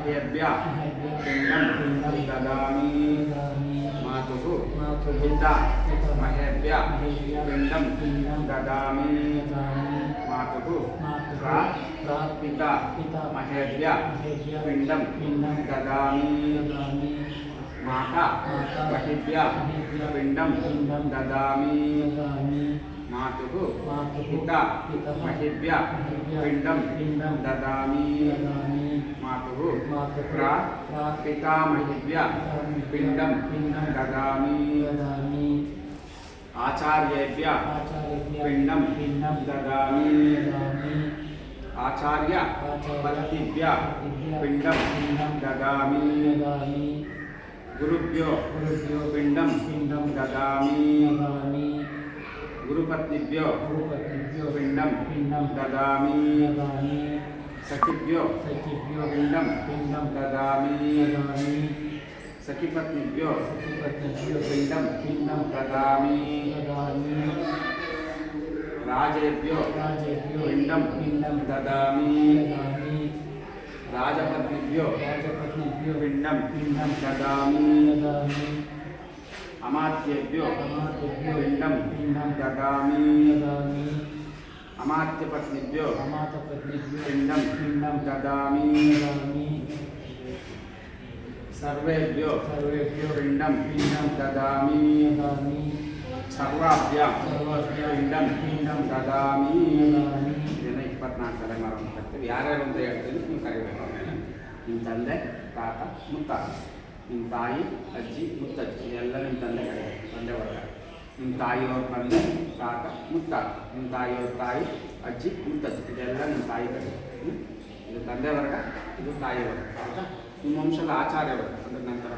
महेभ्यः पिण्डं ददामि मातुः पिता महेभ्यः पिण्डं ददामि मातुः पिता महेभ्यः पिण्डं ददामि माता महेभ्यः पिण्डं ददामि मातुः पिता महेभ्यः पिण्डं ददामि मातुः पिता महेभ्यः पिण्डं ददामि आचार्येभ्यः पिण्डं ददामि आचार्य पत्नीभ्यः पिण्डं ददामि गुरुभ्यो पिण्डं ददामि गुरुपत्नीभ्यो पिण्डं ददामि सखिभ्यो पिण्डं ददामि सखिपत्नीभ्यो पिण्डं ददामि राजेभ्यो पिण्डं ददामि राजपत्नीभ्यो पिण्डं ददामि अमात्येभ्यो पिण्डं ददामि अमात्यपत्नीभ्यो पिण्डं ददामि सर्वेभ्यो पिण्डं ददामि सर्वाभ्यां पिण्डं ददामि ಇದನ್ನು 24 ತಲೆಮಾರು ಕಟ್ತೀವಿ. ಯಾರ್ಯಾರು ಅಂತ ಹೇಳ್ತೀನಿ, ನೀವು ಕರಿಬೇಕು. ಆಮೇಲೆ ನಿಮ್ಮ ತಂದೆ, ತಾತ, ಮುತ್ತಾತ, ನಿಮ್ಮ ತಾಯಿ, ಅಜ್ಜಿ, ಮುತ್ತಜ್ಜಿ ಎಲ್ಲ ನಿಮ್ಮ ತಂದೆ ಕರಿಬೇಕು. ತಂದೆ ವರ್ಗ. ನಿಮ್ಮ ತಾಯಿಯವ್ರ ತಂದೆ, ತಾತ, ಮುತ್ತಾತ, ನಿಮ್ಮ ತಾಯಿಯವ್ರ ತಾಯಿ, ಅಜ್ಜಿ, ಮುತ್ತಜ್ಜಿ ಇದೆಲ್ಲ ನಿಮ್ಮ ತಾಯಿ ಕರಿಬೇಕು. ಇದು ತಂದೆ ವರ್ಗ, ಇದು ತಾಯಿ ವರ್ಗ. ಆಯಿತಾ? ನಿಮ್ಮ ವಂಶದ ಆಚಾರ್ಯ ವರ್ಗ ಅಂದರೆ ನಂತರ